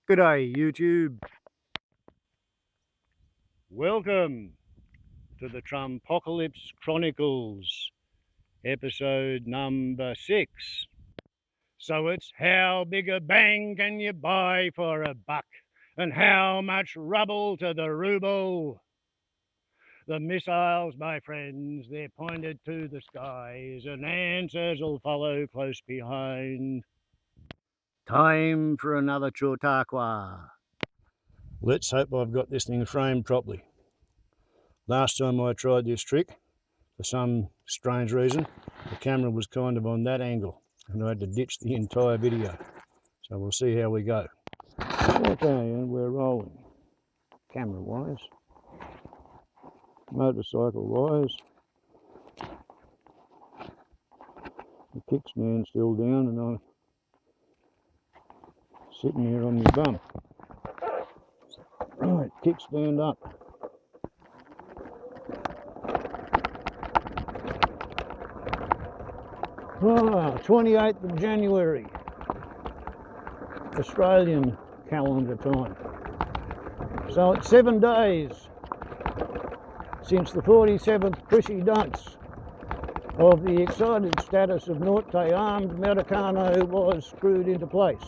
G'day YouTube. Welcome to the Trumpocalypse Chronicles, episode number 6. So it's how big a bang can you buy for a buck, and how much rubble to the ruble? The missiles, my friends, they're pointed to the skies, and answers will follow close behind. Time for another Chautauqua. Let's hope I've got this thing framed properly. Last time I tried this trick, for some strange reason, the camera was kind of on that angle and I had to ditch the entire video. So we'll see how we go. Okay, and we're rolling. Camera wise, motorcycle wise, the kickstand still down and I'm sitting here on my bum. Right, kickstand up. Ah, 28th of January, Australian calendar time. So it's 7 days since the 47th prissy dunce of the excited status of Norte armed Americano was screwed into place.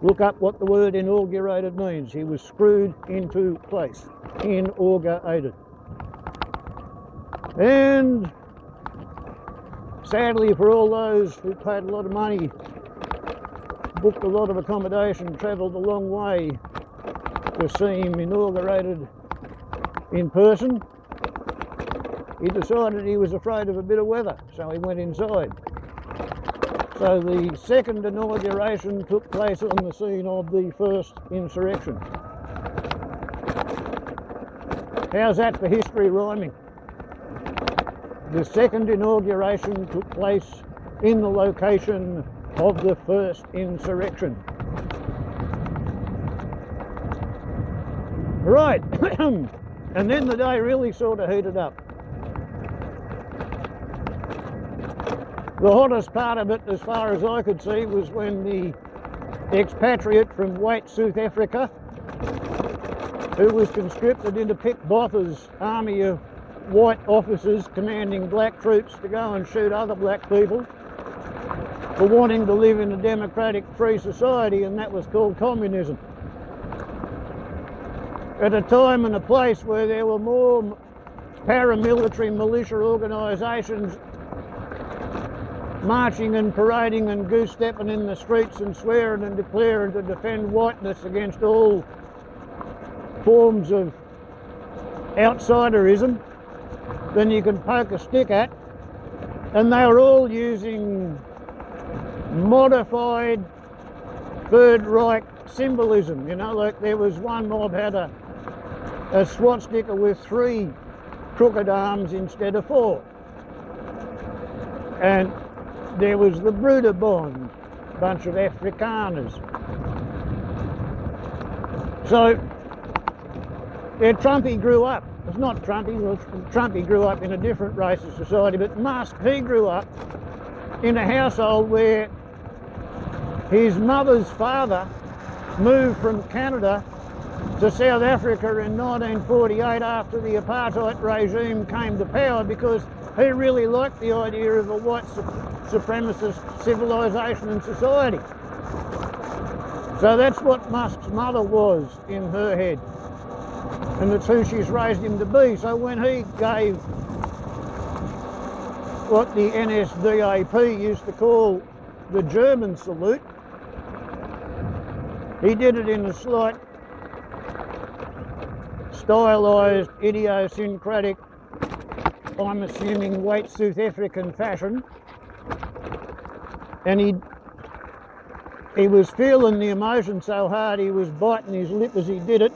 Look up what the word inaugurated means. He was screwed into place. Inaugurated. And sadly for all those who paid a lot of money, booked a lot of accommodation, travelled a long way to see him inaugurated in person, he decided he was afraid of a bit of weather, so he went inside. So the second inauguration took place on the scene of the first insurrection. How's that for history rhyming? The second inauguration took place in the location of the first insurrection. Right, and then the day really sort of heated up. The hottest part of it, as far as I could see, was when the expatriate from White South Africa, who was conscripted into Pip Botha's army of white officers commanding black troops to go and shoot other black people for wanting to live in a democratic free society, and that was called communism. At a time and a place where there were more paramilitary militia organisations marching and parading and goose-stepping in the streets and swearing and declaring to defend whiteness against all forms of outsiderism than you can poke a stick at, and they were all using modified Third Reich symbolism. You know, like there was one mob had a swastika with 3 crooked arms instead of 4, and there was the Bruderbond, bunch of Afrikaners. So Trumpy grew up. It's not Trumpy, well, Trumpy grew up in a different racist society, but Musk, he grew up in a household where his mother's father moved from Canada to South Africa in 1948 after the apartheid regime came to power, because he really liked the idea of a white supremacist civilization and society. So that's what Musk's mother was in her head, and it's who she's raised him to be. So when he gave what the NSDAP used to call the German salute, he did it in a slight stylised, idiosyncratic, I'm assuming white South African fashion, and he was feeling the emotion so hard he was biting his lip as he did it.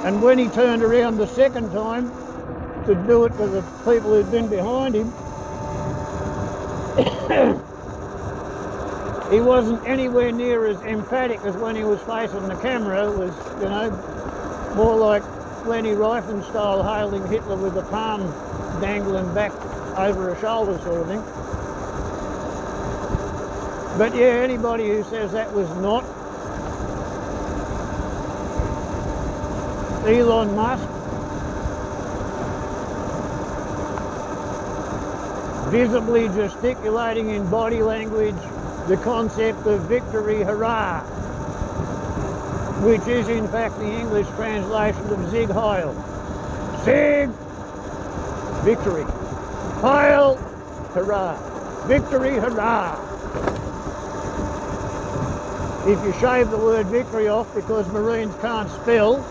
And when he turned around the second time to do it for the people who'd been behind him, he wasn't anywhere near as emphatic as when he was facing the camera. It was, you know, more like Leni Riefenstahl hailing Hitler with the palm dangling back over her shoulder sort of thing. But yeah, anybody who says that was not Elon Musk visibly gesticulating in body language the concept of victory hurrah, which is in fact the English translation of Zig Heil. Zig, victory. Heil, hurrah. Victory hurrah. If you shave the word victory off because Marines can't spell,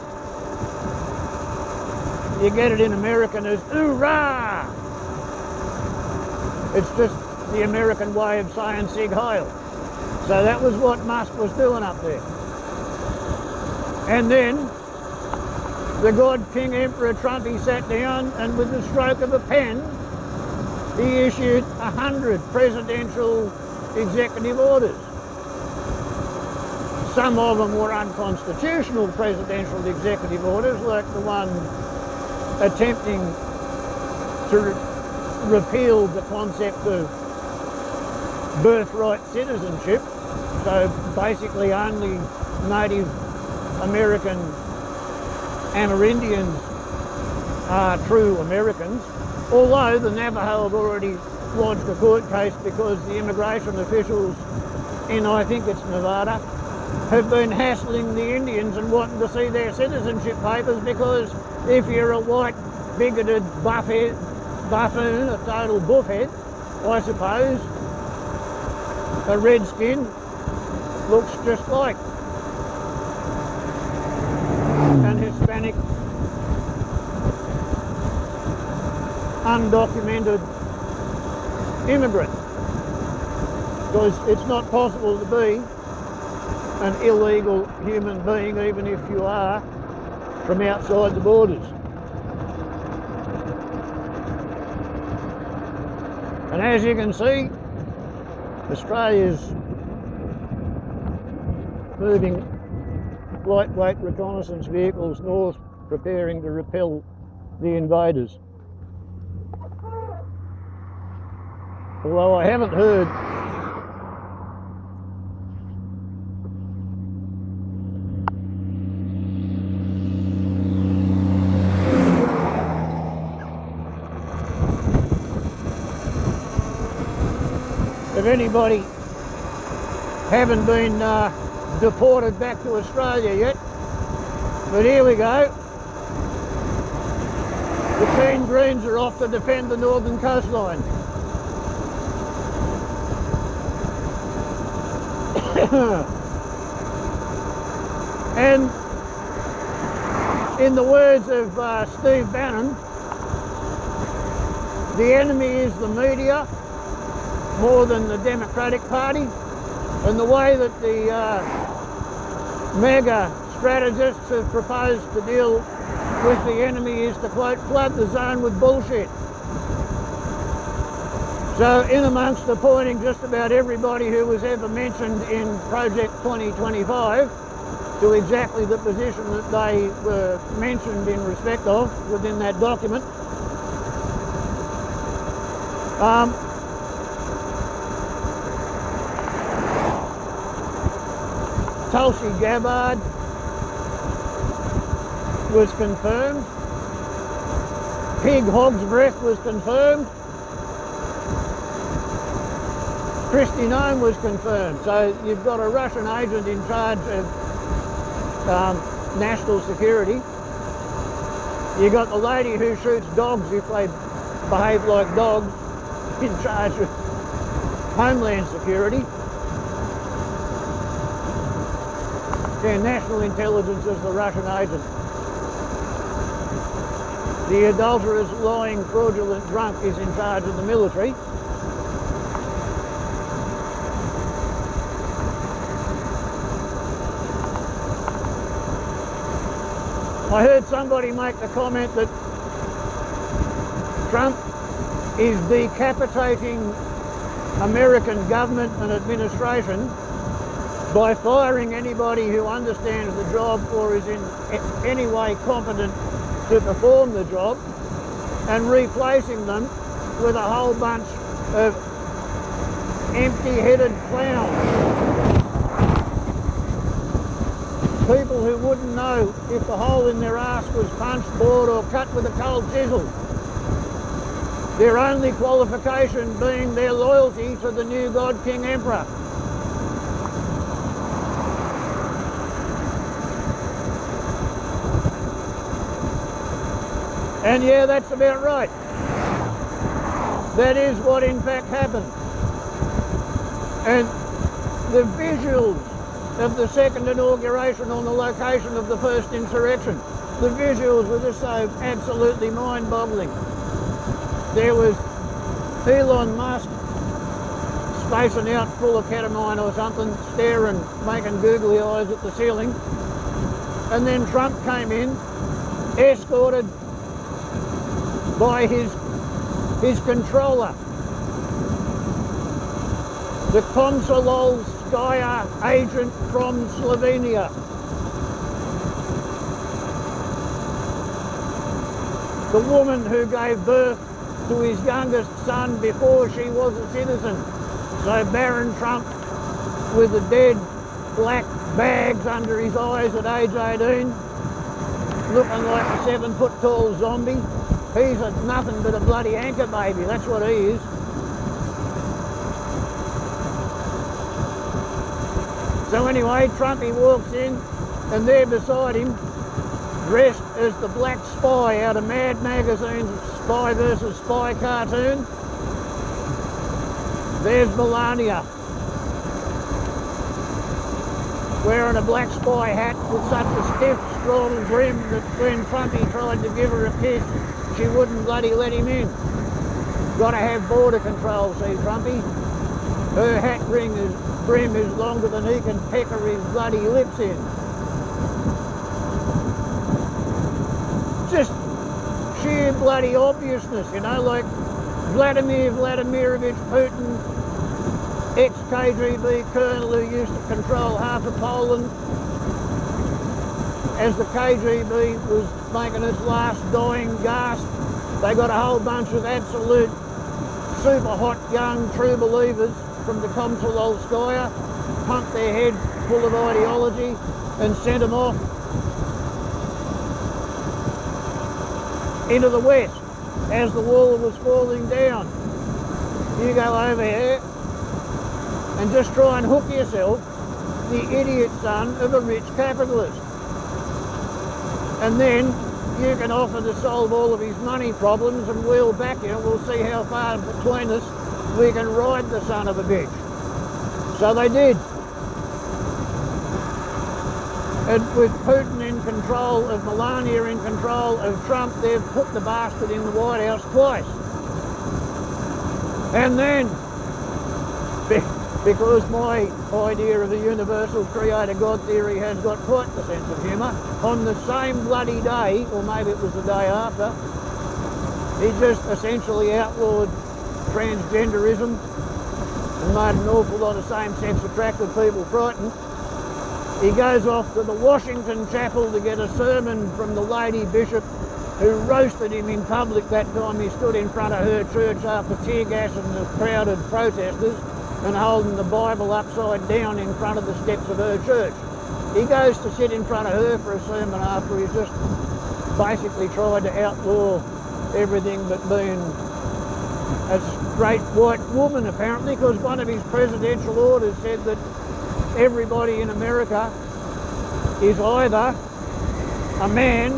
you get it in American as hoorah. It's just the American way of saying Sig Heil. So that was what Musk was doing up there. And then the God King Emperor Trump, he sat down and with the stroke of a pen, he issued 100 presidential executive orders. Some of them were unconstitutional presidential executive orders, like the one attempting to repeal the concept of birthright citizenship. So basically only Native American Amerindians are true Americans, although the Navajo have already lodged a court case because the immigration officials in, I think it's Nevada, have been hassling the Indians and wanting to see their citizenship papers, because if you're a white, bigoted buffoon, a total buffhead, I suppose, a redskin looks just like an Hispanic undocumented immigrant, because it's not possible to be an illegal human being even if you are from outside the borders. And as you can see, Australia's moving lightweight reconnaissance vehicles north, preparing to repel the invaders. Although I haven't heard of anybody having been deported back to Australia yet, but here we go. The Keen Greens are off to defend the northern coastline. And in the words of Steve Bannon, the enemy is the media more than the Democratic Party, and the way that the mega strategists have proposed to deal with the enemy is to, quote, flood the zone with bullshit. So in amongst appointing just about everybody who was ever mentioned in Project 2025 to exactly the position that they were mentioned in respect of within that document, Tulsi Gabbard was confirmed. Pig Hog's Breath was confirmed. Kristi Noem was confirmed. So you've got a Russian agent in charge of national security. You've got the lady who shoots dogs if they behave like dogs in charge of Homeland Security. Yeah, national intelligence is the Russian agent. The adulterous, lying, fraudulent drunk is in charge of the military. I heard somebody make the comment that Trump is decapitating American government and administration by firing anybody who understands the job or is in any way competent to perform the job, and replacing them with a whole bunch of empty-headed clowns. People who wouldn't know if the hole in their arse was punched, bored or cut with a cold chisel. Their only qualification being their loyalty to the new God King Emperor. And yeah, that's about right. That is what in fact happened. And the visuals of the second inauguration on the location of the first insurrection, the visuals were just so absolutely mind-boggling. There was Elon Musk spacing out full of ketamine or something, staring, making googly eyes at the ceiling. And then Trump came in, escorted by his controller, the Konsololskaya agent from Slovenia. The woman who gave birth to his youngest son before she was a citizen. So Baron Trump, with the dead black bags under his eyes at age 18, looking like a 7-foot-tall zombie, he's nothing but a bloody anchor baby, that's what he is. So anyway, Trumpy walks in, and there beside him, dressed as the Black Spy out of Mad Magazine's Spy versus Spy cartoon, there's Melania, wearing a Black Spy hat with such a stiff, strong brim that when Trumpy tried to give her a kiss, she wouldn't bloody let him in. Gotta have border control, see, Trumpy. Her hat brim is longer than he can pecker his bloody lips in. Just sheer bloody obviousness, you know, like Vladimir Vladimirovich Putin, ex-KGB colonel who used to control half of Poland, as the KGB was making its last dying gasp. They got a whole bunch of absolute super hot young true believers from the Komsololskaya, pumped their head full of ideology and sent them off into the west as the wall was falling down. You go over here and just try and hook yourself, the idiot son of a rich capitalist. And then you can offer to solve all of his money problems and we'll back you. We'll see how far between us we can ride the son of a bitch. So they did. And with Putin in control of Melania, in control of Trump, they've put the bastard in the White House twice. And then, because my idea of the universal creator God theory has got quite the sense of humour, on the same bloody day, or maybe it was the day after, he just essentially outlawed transgenderism and made an awful lot of same-sex attracted people frightened. He goes off to the Washington Chapel to get a sermon from the lady bishop who roasted him in public that time he stood in front of her church after tear gassing the crowded protesters and holding the Bible upside down in front of the steps of her church. He goes to sit in front of her for a sermon after he's just basically tried to outlaw everything but being a straight white woman, apparently, because one of his presidential orders said that everybody in America is either a man,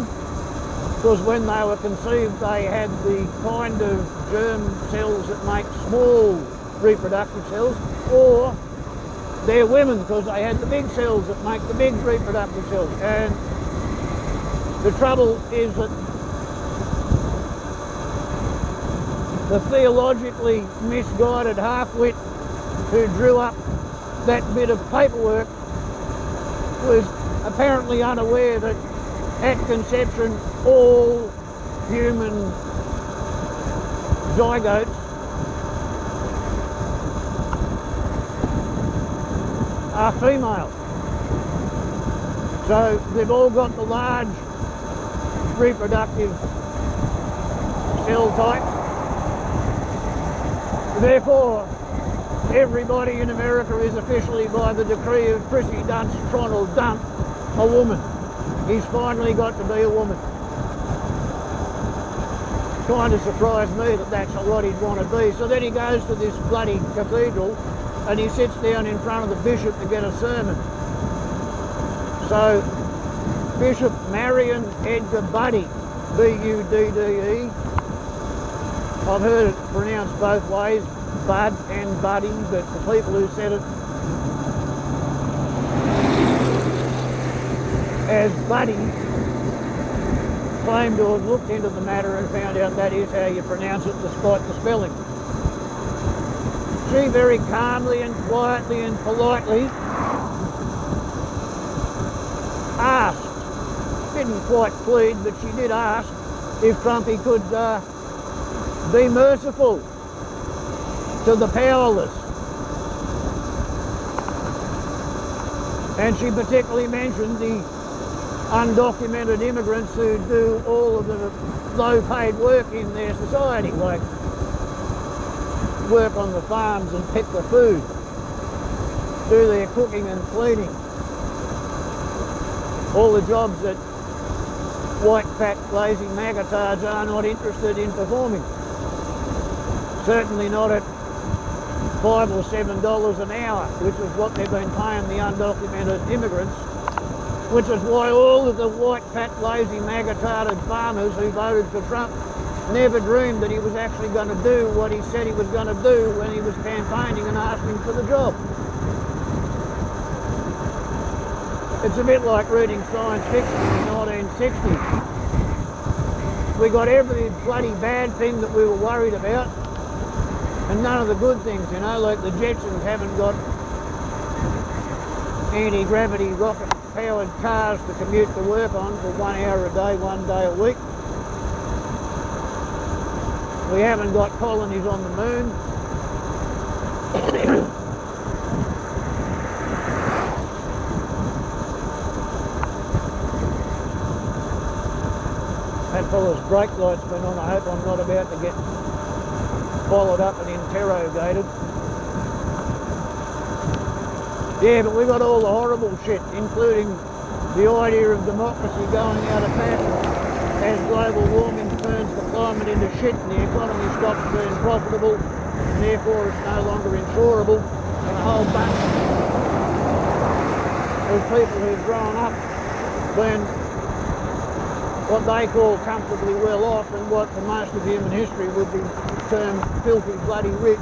because when they were conceived they had the kind of germ cells that make small reproductive cells, or they're women because they had the big cells that make the big reproductive cells. And the trouble is that the theologically misguided half-wit who drew up that bit of paperwork was apparently unaware that at conception all human zygotes are female. So they've all got the large reproductive cell types. Therefore, everybody in America is officially, by the decree of Prissy Dunce Tronel Dump, a woman. He's finally got to be a woman. Kind of surprised me that that's what he'd want to be. So then he goes to this bloody cathedral and he sits down in front of the bishop to get a sermon. So Bishop Marion Edgar Budde, B-U-D-D-E. I've heard it pronounced both ways, Bud and Buddy, but the people who said it as Buddy claimed to have looked into the matter and found out that is how you pronounce it despite the spelling. She very calmly and quietly and politely asked, didn't quite plead, but she did ask if Trumpy could be merciful to the powerless. And she particularly mentioned the undocumented immigrants who do all of the low-paid work in their society, like work on the farms and pick the food, do their cooking and cleaning, all the jobs that white, fat, lazy magatards are not interested in performing. Certainly not at $5 or $7 an hour, which is what they've been paying the undocumented immigrants, which is why all of the white, fat, lazy, magatarded farmers who voted for Trump never dreamed that he was actually going to do what he said he was going to do when he was campaigning and asking for the job. It's a bit like reading science fiction in the 1960s. We got every bloody bad thing that we were worried about, and none of the good things, you know, like the Jetsons haven't got anti-gravity rocket-powered cars to commute to work on for 1 hour a day, 1 day a week. We haven't got colonies on the moon. That fella's brake light's been on. I hope I'm not about to get followed up and interrogated. Yeah, but we got all the horrible shit, including the idea of democracy going out of fashion as global warming turns the climate into shit and the economy stops being profitable and therefore it's no longer insurable, and a whole bunch of people who've grown up being what they call comfortably well off and what for most of human history would be termed filthy bloody rich.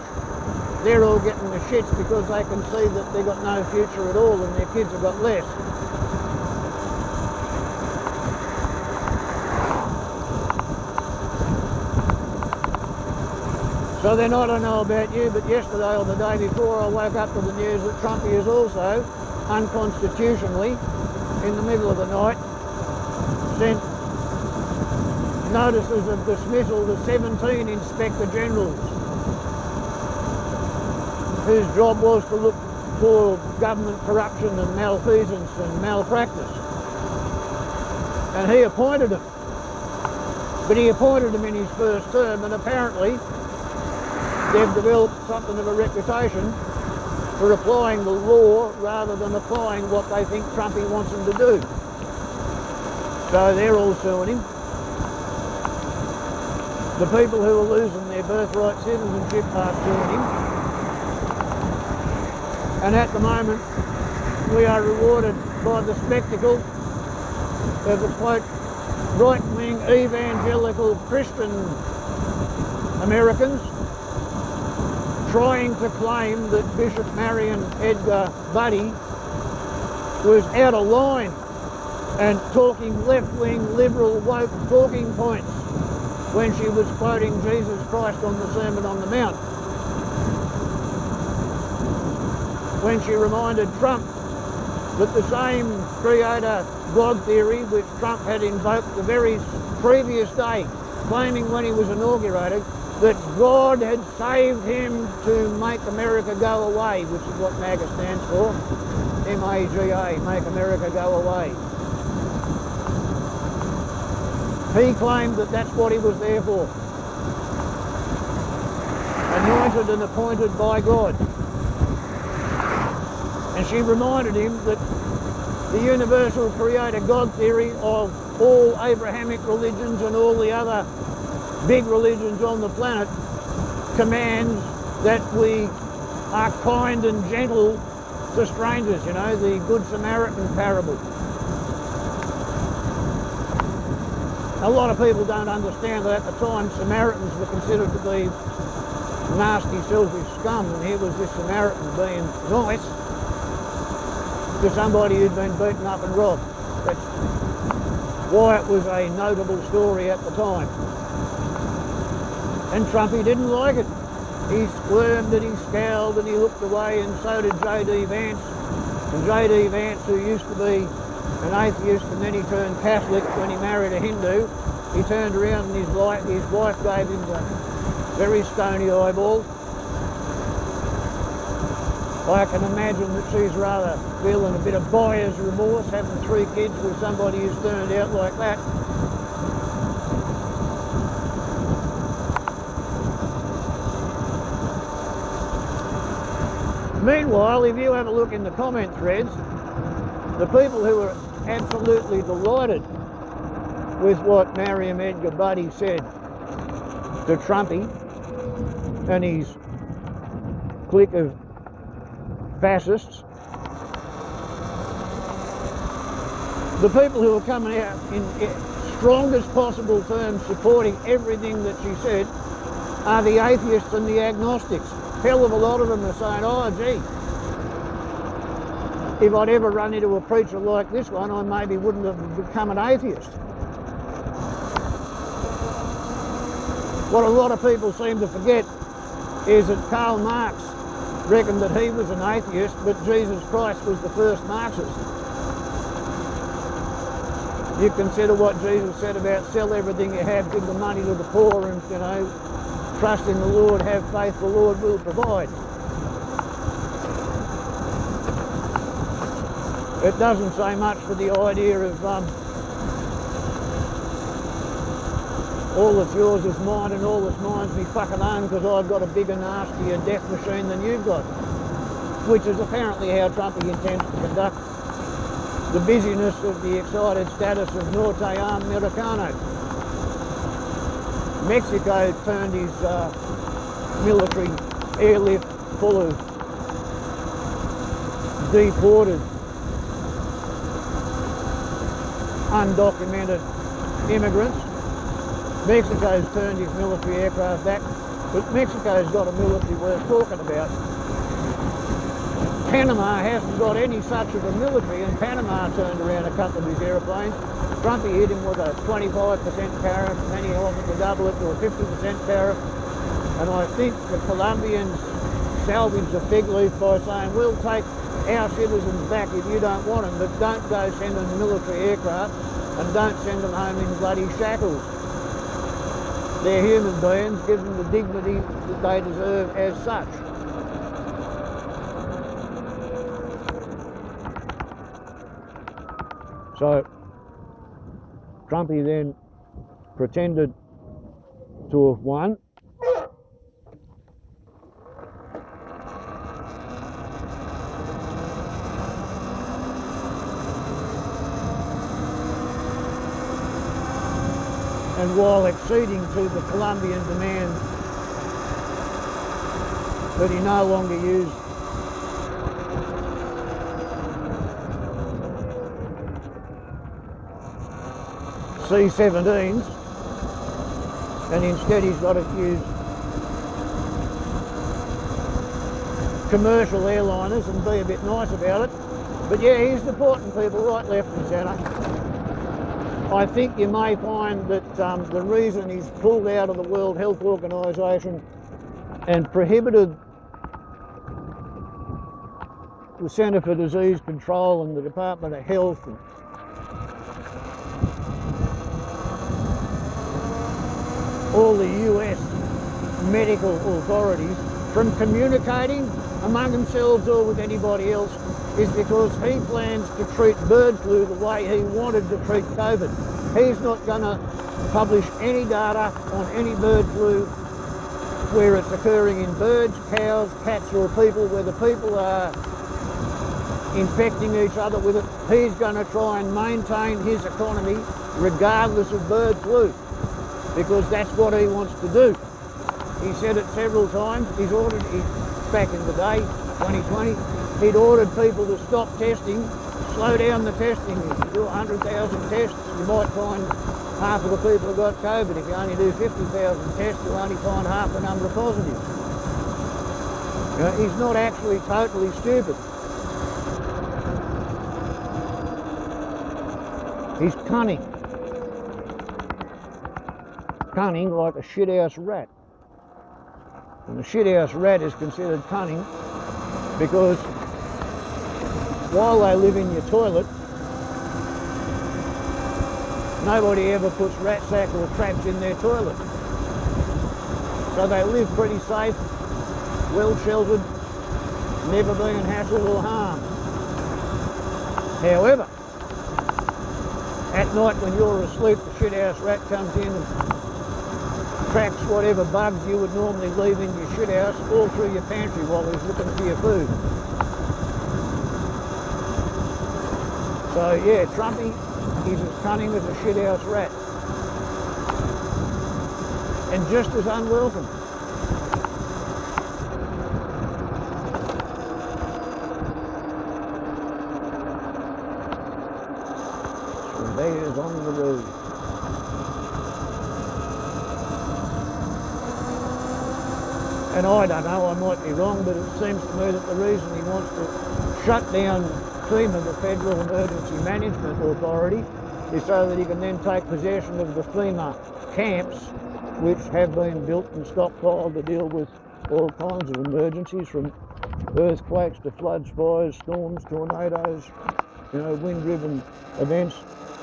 They're all getting the shits because they can see that they've got no future at all and their kids have got less. So then I don't know about you, but yesterday or the day before I woke up to the news that Trumpy is also unconstitutionally, in the middle of the night, sent notices of dismissal to 17 Inspector Generals whose job was to look for government corruption and malfeasance and malpractice. And he appointed them. But he appointed them in his first term, and apparently they've developed something of a reputation for applying the law rather than applying what they think Trumpy wants them to do. So they're all suing him. The people who are losing their birthright citizenship are suing him. And at the moment, we are rewarded by the spectacle of the quote, right-wing evangelical Christian Americans trying to claim that Bishop Marion Edgar Budde was out of line and talking left-wing liberal woke talking points when she was quoting Jesus Christ on the Sermon on the Mount. When she reminded Trump that the same creator God theory which Trump had invoked the very previous day, claiming when he was inaugurated that God had saved him to make America go away, which is what MAGA stands for, M-A-G-A, Make America Go Away. He claimed that that's what he was there for. Anointed and appointed by God. she reminded him that the universal creator God theory of all Abrahamic religions and all the other big religions on the planet commands that we are kind and gentle to strangers, you know, the Good Samaritan parable. A lot of people don't understand that at the time Samaritans were considered to be nasty, selfish scum, and here was this Samaritan being nice to somebody who'd been beaten up and robbed. That's why it was a notable story at the time. And Trumpy didn't like it. He squirmed and he scowled and he looked away, and so did J.D. Vance. And J.D. Vance, who used to be an atheist and then he turned Catholic when he married a Hindu, he turned around and his wife gave him the very stony eyeball. I can imagine that she's rather feeling a bit of buyer's remorse, having 3 kids with somebody who's turned out like that. Meanwhile, if you have a look in the comment threads, the people who are absolutely delighted with what Mariam Edgar Buddy said to Trumpy and his clique of fascists, the people who are coming out in strongest possible terms supporting everything that she said are the atheists and the agnostics. Hell of a lot of them are saying, oh gee, if I'd ever run into a preacher like this one, I maybe wouldn't have become an atheist. What a lot of people seem to forget is that Karl Marx reckoned that he was an atheist, but Jesus Christ was the first Marxist. You consider what Jesus said about sell everything you have, give the money to the poor, and, you know, trust in the Lord, have faith, the Lord will provide. It doesn't say much for the idea of all that's yours is mine and all that's mine's me fucking own because I've got a bigger, nastier death machine than you've got, which is apparently how Trumpy intends to conduct the busyness of the excited status of Norte Americano. Mexico turned his military airlift full of deported, undocumented immigrants. Mexico's turned his military aircraft back, but Mexico's got a military worth talking about. Panama hasn't got any such of a military, and Panama turned around a couple of his aeroplanes. Trumpy hit him with a 25% tariff, and then he offered to double it to a 50% tariff. And I think the Colombians salvaged a fig leaf by saying, we'll take our citizens back if you don't want them, but don't go send them military aircraft and don't send them home in bloody shackles. They're human beings, give them the dignity that they deserve as such. So Trumpy then pretended to have won. And while acceding to the Colombian demand that he no longer use C-17s, and instead he's got to use commercial airliners and be a bit nice about it. But yeah, he's deporting people right, left and centre. I think you may find that the reason he's pulled out of the World Health Organization and prohibited the Centre for Disease Control and the Department of Health and all the US medical authorities from communicating among themselves or with anybody else is because he plans to treat bird flu the way he wanted to treat COVID. He's not going to publish any data on any bird flu where it's occurring in birds, cows, cats or people, where the people are infecting each other with it. He's going to try and maintain his economy regardless of bird flu, because that's what he wants to do. He said it several times. Back in the day, 2020, he'd ordered people to stop testing, slow down the testing. If you do 100,000 tests, you might find half of the people have got COVID. If you only do 50,000 tests, you'll only find half the number of positives. You know, he's not actually totally stupid. He's cunning. Cunning like a shithouse rat. And the shithouse rat is considered cunning because while they live in your toilet, nobody ever puts rat sack or traps in their toilet. So they live pretty safe, well sheltered, never being hassled or harmed. However, at night when you're asleep, the shithouse rat comes in and tracks whatever bugs you would normally leave in your shithouse all through your pantry while he's looking for your food. So yeah, Trumpy, he's as cunning as a shithouse rat. And just as unwelcome. Surveyors on the road. And I don't know, I might be wrong, but it seems to me that the reason he wants to shut down FEMA, the Federal Emergency Management Authority, is so that he can then take possession of the FEMA camps, which have been built and stockpiled to deal with all kinds of emergencies, from earthquakes to floods, fires, storms, tornadoes, you know, wind-driven events,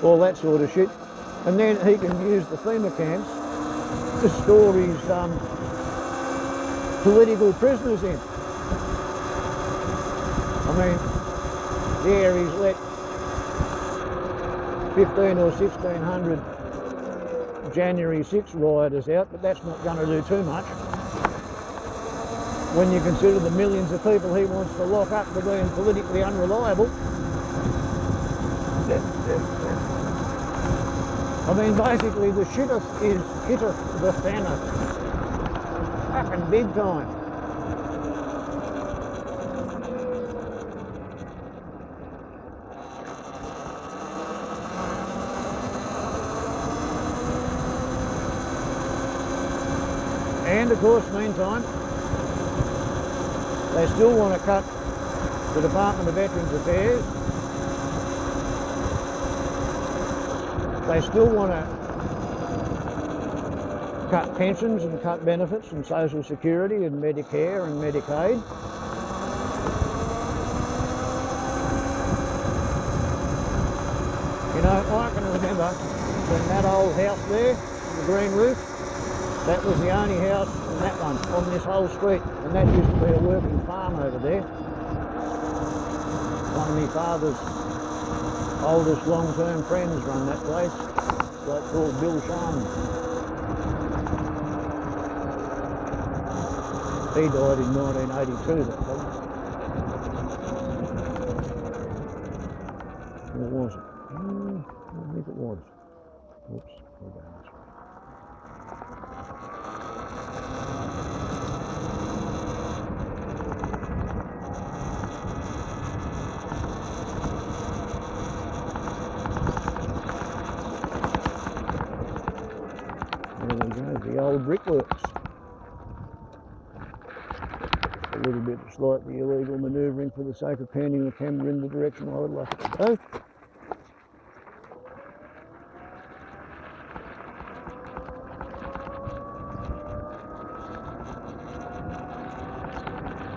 all that sort of shit. And then he can use the FEMA camps to store his political prisoners in. I mean, yeah, he's let 15 or 1600 January 6 rioters out, but that's not going to do too much when you consider the millions of people he wants to lock up for being politically unreliable. I mean, basically the shitteth is hitteth the fanneth. Fucking big time. And of course, meantime, they still want to cut the Department of Veterans Affairs. They still want to cut pensions and cut benefits and Social Security and Medicare and Medicaid. You know, I can remember when that old house there, the green roof, that was the only house in that one, on this whole street, and that used to be a working farm over there. One of my father's oldest long-term friends run that place, a bloke called Bill Sharman. He died in 1982, that fellow. Or was it? I think it was. Oops, we're going this way. The old brickworks. A little bit of slightly illegal manoeuvring for the sake of panning the camera in the direction I would like it to go.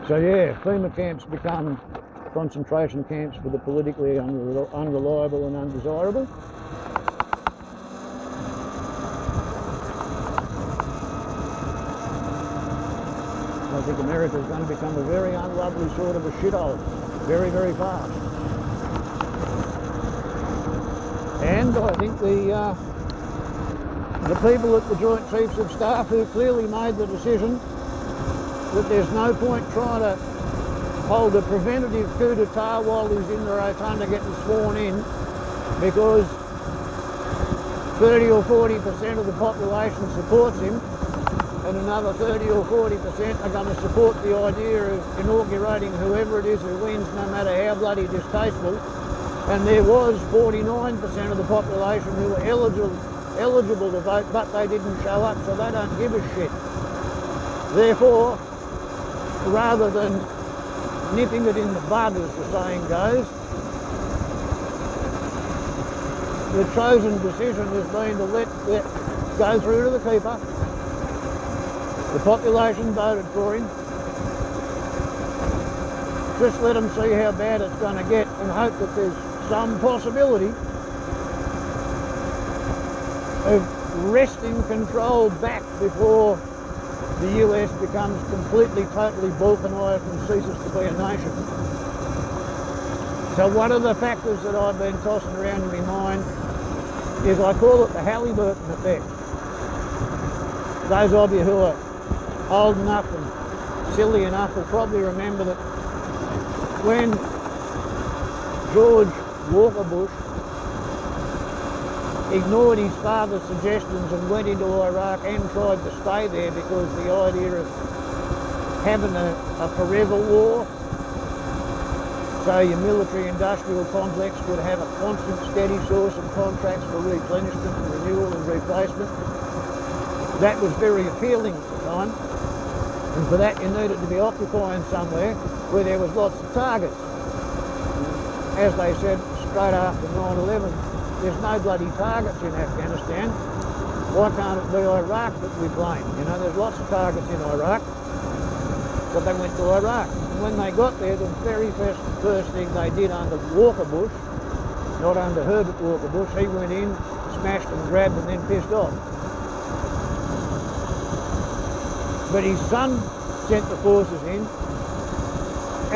So yeah, FEMA camps become concentration camps for the politically unreliable and undesirable. I think America is going to become a very unlovely sort of a shithole, very, very fast. And I think the people at the Joint Chiefs of Staff who clearly made the decision that there's no point trying to hold a preventative coup d'etat while he's in the rotunda getting sworn in, because 30 or 40% of the population supports him, and another 30 or 40% are going to support the idea of inaugurating whoever it is who wins, no matter how bloody distasteful. And there was 49% of the population who were eligible to vote, but they didn't show up, so they don't give a shit. Therefore, rather than nipping it in the bud, as the saying goes, the chosen decision has been to let it go through to the keeper. The population voted for him. Just let them see how bad it's going to get and hope that there's some possibility of wresting control back before the US becomes completely, totally balkanised and ceases to be a nation. So one of the factors that I've been tossing around in my mind is, I call it the Halliburton effect. Those of you who are old enough and silly enough will probably remember that when George Walker Bush ignored his father's suggestions and went into Iraq and tried to stay there because the idea of having a forever war, so your military-industrial complex would have a constant, steady source of contracts for replenishment and renewal and replacement. That was very appealing at the time, and for that you needed to be occupying somewhere where there was lots of targets. As they said straight after 9/11, there's no bloody targets in Afghanistan. Why can't it be Iraq that we blame? You know, there's lots of targets in Iraq, but they went to Iraq. And when they got there, the very first thing they did under Walker Bush, not under Herbert Walker Bush, he went in, smashed and grabbed and then pissed off. But his son sent the forces in,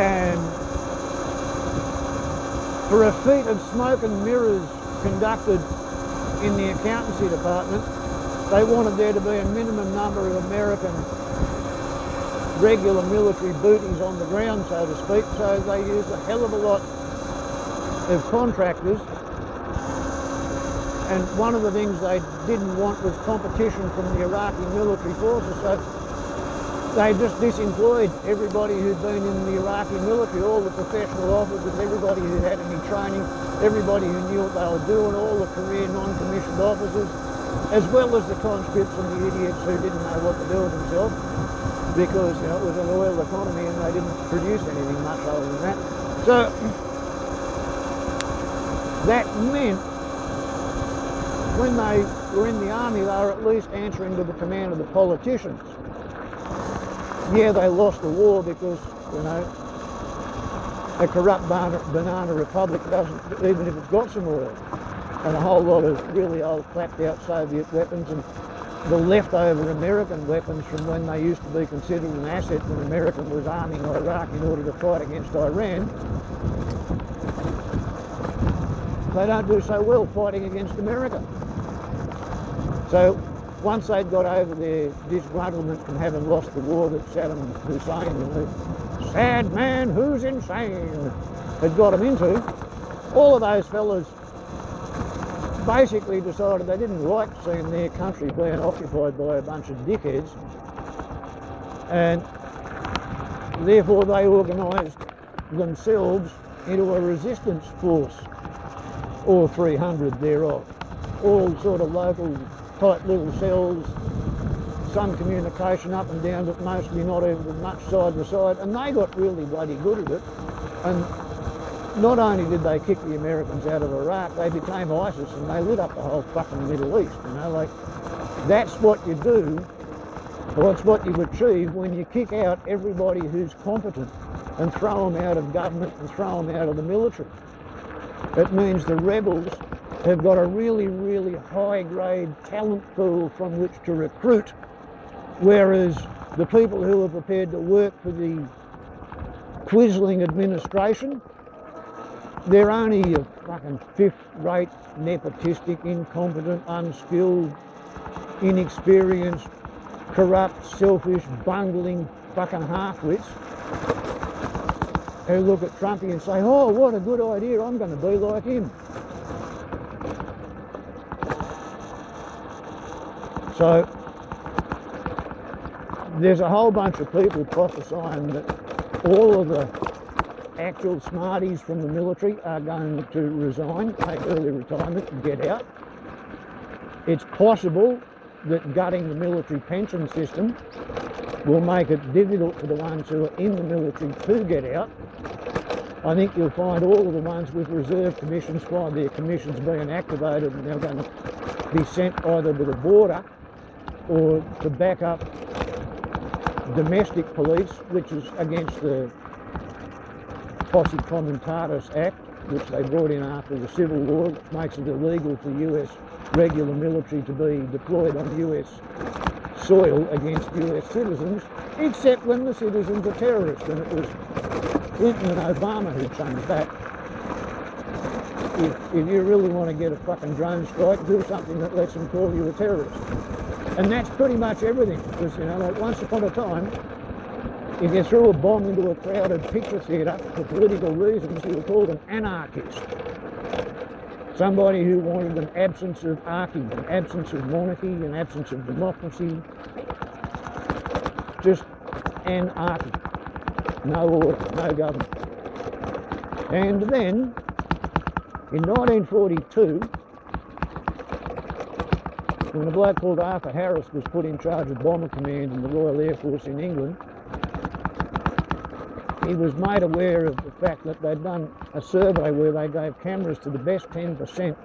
and for a feat of smoke and mirrors conducted in the accountancy department, they wanted there to be a minimum number of American regular military booties on the ground, so to speak, so they used a hell of a lot of contractors. And one of the things they didn't want was competition from the Iraqi military forces, so they just disemployed everybody who'd been in the Iraqi military, all the professional officers, everybody who had any training, everybody who knew what they were doing, all the career non-commissioned officers, as well as the conscripts and the idiots who didn't know what to do with themselves, because, you know, it was an oil economy and they didn't produce anything much other than that. So that meant when they were in the army, they were at least answering to the command of the politicians. Yeah, they lost the war because, you know, a corrupt banana republic doesn't, even if it's got some oil, and a whole lot of really old clapped out Soviet weapons and the leftover American weapons from when they used to be considered an asset when America was arming Iraq in order to fight against Iran. They don't do so well fighting against America. So once they'd got over their disgruntlement from having lost the war that Saddam Hussein, the sad man who's insane, had got them into, all of those fellas basically decided they didn't like seeing their country being occupied by a bunch of dickheads, and therefore they organised themselves into a resistance force, or 300 thereof, all sort of local tight little cells, some communication up and down, but mostly not even much side to side, and they got really bloody good at it. And not only did they kick the Americans out of Iraq, they became ISIS and they lit up the whole fucking Middle East, you know, like, that's what you do, or it's what you achieve when you kick out everybody who's competent and throw them out of government and throw them out of the military. It means the rebels have got a really, really high-grade talent pool from which to recruit, whereas the people who are prepared to work for the Quisling administration, they're only a fucking fifth-rate, nepotistic, incompetent, unskilled, inexperienced, corrupt, selfish, bungling fucking half-wits who look at Trumpy and say, oh, what a good idea, I'm going to be like him. So there's a whole bunch of people prophesying that all of the actual smarties from the military are going to resign, take early retirement and get out. It's possible that gutting the military pension system will make it difficult for the ones who are in the military to get out. I think you'll find all of the ones with reserve commissions find their commissions being activated and they're going to be sent either to the border or to back up domestic police, which is against the Posse Comitatus Act, which they brought in after the Civil War, which makes it illegal for US regular military to be deployed on US soil against US citizens, except when the citizens are terrorists, and it was Clinton and Obama who changed that. If you really want to get a fucking drone strike, do something that lets them call you a terrorist. And that's pretty much everything, because, you know, like once upon a time, if you threw a bomb into a crowded picture theatre for political reasons, you were called an anarchist. Somebody who wanted an absence of archy, an absence of monarchy, an absence of democracy. Just anarchy. No order, no government. And then, in 1942, when a bloke called Arthur Harris was put in charge of Bomber Command in the Royal Air Force in England, he was made aware of the fact that they'd done a survey where they gave cameras to the best 10%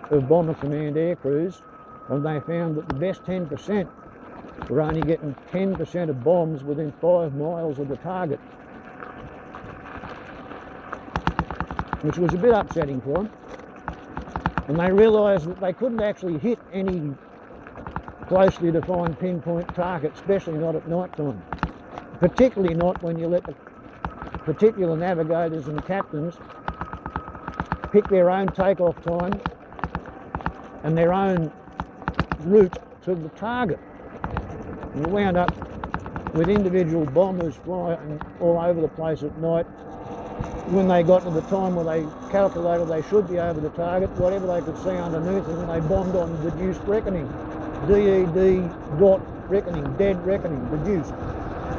of Bomber Command air crews, and they found that the best 10% were only getting 10% of bombs within 5 miles of the target, which was a bit upsetting for them. And they realised that they couldn't actually hit any closely defined pinpoint target, especially not at night time. Particularly not when you let the particular navigators and captains pick their own takeoff time and their own route to the target. And you wound up with individual bombers flying all over the place at night. When they got to the time where they calculated they should be over the target, whatever they could see underneath them, they bombed on deduced reckoning. DED dot reckoning, dead reckoning, deduced.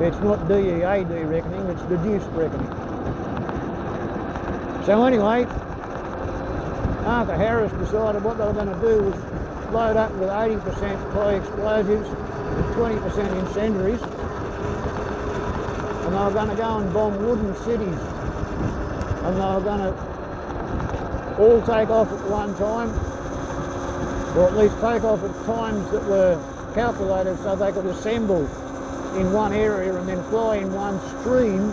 It's not DEAD reckoning, it's deduced reckoning. So anyway, Arthur Harris decided what they were going to do was load up with 80% high explosives and 20% incendiaries, and they were going to go and bomb wooden cities, and they were going to all take off at one time, or at least take off at times that were calculated so they could assemble in one area and then fly in one stream,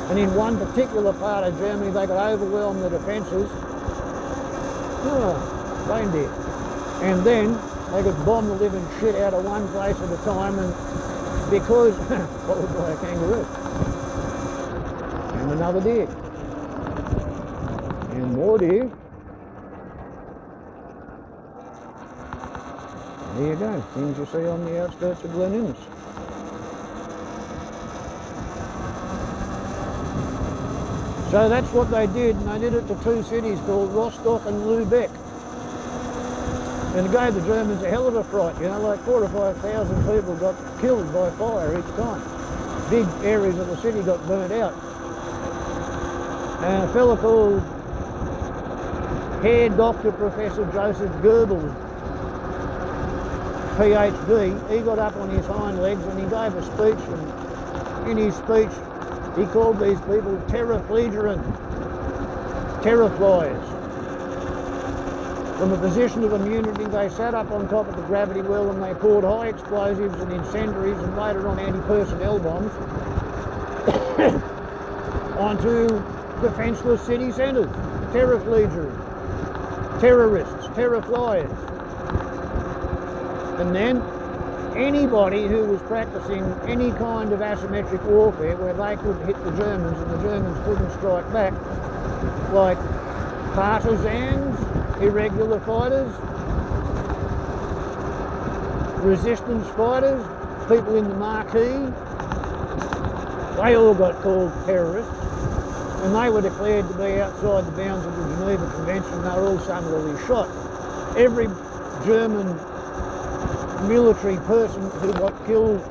and in one particular part of Germany they could overwhelm the defences. Reindeer. And then they could bomb the living shit out of one place at a time, and because followed by a kangaroo and another deer and more deer. There you go, things you see on the outskirts of Glen Innes. So that's what they did, and they did it to 2 cities called Rostock and Lübeck. And it gave the Germans a hell of a fright, you know, like 4,000 or 5,000 people got killed by fire each time. Big areas of the city got burnt out. And a fellow called Herr Dr. Professor Joseph Goebbels, PhD, he got up on his hind legs and he gave a speech, and in his speech he called these people terraflegerant, terror flies. From a position of immunity, they sat up on top of the gravity well and they poured high explosives and incendiaries and later on anti-personnel bombs onto defenceless city centres. Terraflegerants, terrorists, terror flies. And then anybody who was practising any kind of asymmetric warfare where they could hit the Germans and the Germans couldn't strike back, like partisans, irregular fighters, resistance fighters, people in the marquee, they all got called terrorists. and they were declared to be outside the bounds of the Geneva Convention. They were all summarily shot. Every German military person who got killed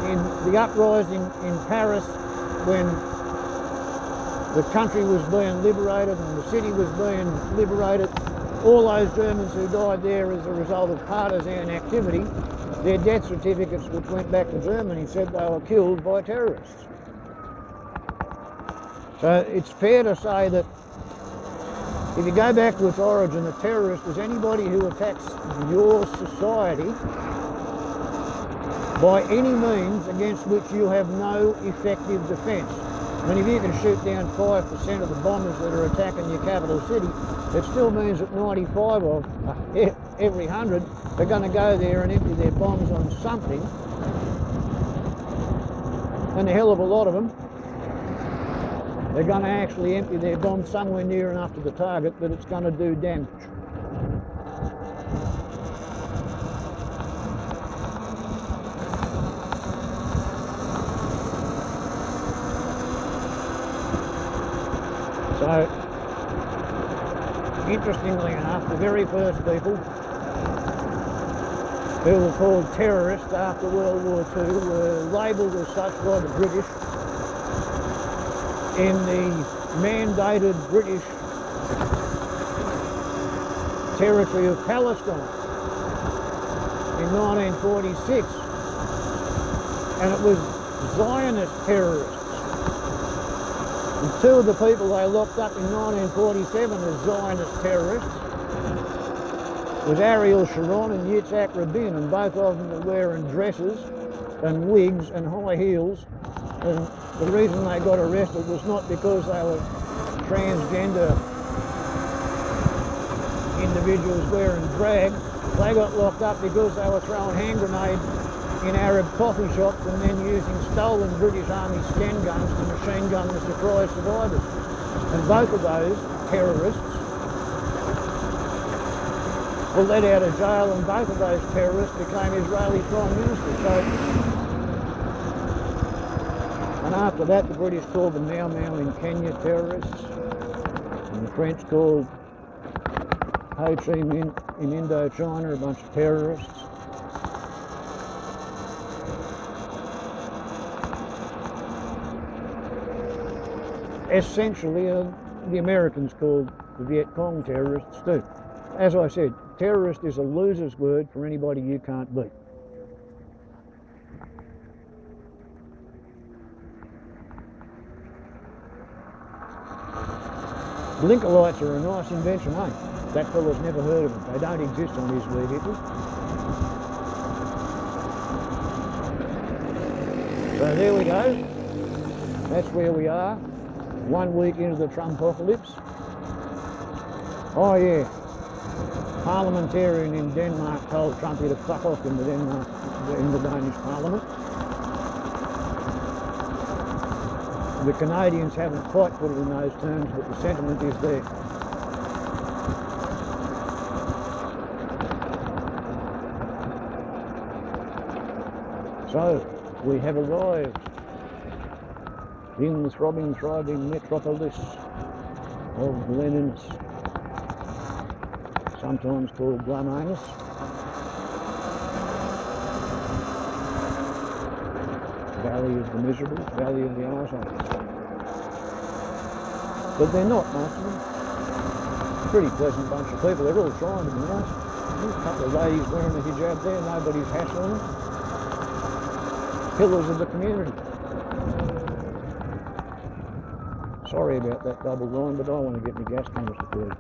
in the uprising in Paris when the country was being liberated and the city was being liberated, all those Germans who died there as a result of partisan activity, their death certificates which went back to Germany said they were killed by terrorists. So it's fair to say that if you go back to its origin, a terrorist is anybody who attacks your society by any means against which you have no effective defence. I mean, if you can shoot down 5% of the bombers that are attacking your capital city, it still means that 95 of every 100 are going to go there and empty their bombs on something. And a hell of a lot of them, they're going to actually empty their bombs somewhere near enough to the target that it's going to do damage. So, interestingly enough, the very first people who were called terrorists after World War II were labelled as such by the British in the mandated British territory of Palestine in 1946, and it was Zionist terrorists. And two of the people they locked up in 1947 as Zionist terrorists was Ariel Sharon and Yitzhak Rabin, and both of them were wearing dresses and wigs and high heels, and the reason they got arrested was not because they were transgender individuals wearing drag. They got locked up because they were throwing hand grenades in Arab coffee shops and then using stolen British Army Sten guns to machine gun the surprise survivors. And both of those terrorists were let out of jail, and both of those terrorists became Israeli Prime Ministers. So, and after that, the British called the Mau Mau in Kenya terrorists, and the French called Ho Chi Minh in Indochina a bunch of terrorists. Essentially, the Americans called the Viet Cong terrorists too. As I said, terrorist is a loser's word for anybody you can't beat. Blinker lights are a nice invention, eh? That fella's never heard of them. They don't exist on his vehicles. So there we go. That's where we are. 1 week into the Trumpocalypse. Oh yeah, parliamentarian in Denmark told Trumpy to fuck off in the Danish Parliament. The Canadians haven't quite put it in those terms, but the sentiment is there. So, we have arrived in the throbbing, thriving metropolis of Leninus, sometimes called Glamanus. Valley of the Miserables, Valley of the Arseholes. But they're not, most of them. Pretty pleasant bunch of people. They're all trying to be nice. There's a couple of ladies wearing a hijab there, nobody's hassling them. Pillars of the community. Sorry about that double line, but I want to get my gas canister filled.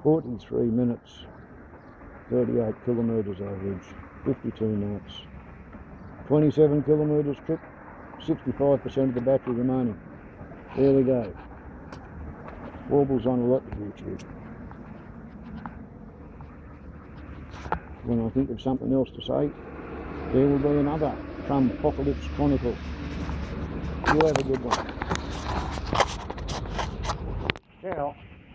"43 minutes, 38 kilometres average, 52 knots, 27 kilometres trip, 65% of the battery remaining." There we go. Warbles on a lot of YouTube. When I think of something else to say, there will be another Trumpocalypse Chronicle. You have a good one. Ciao.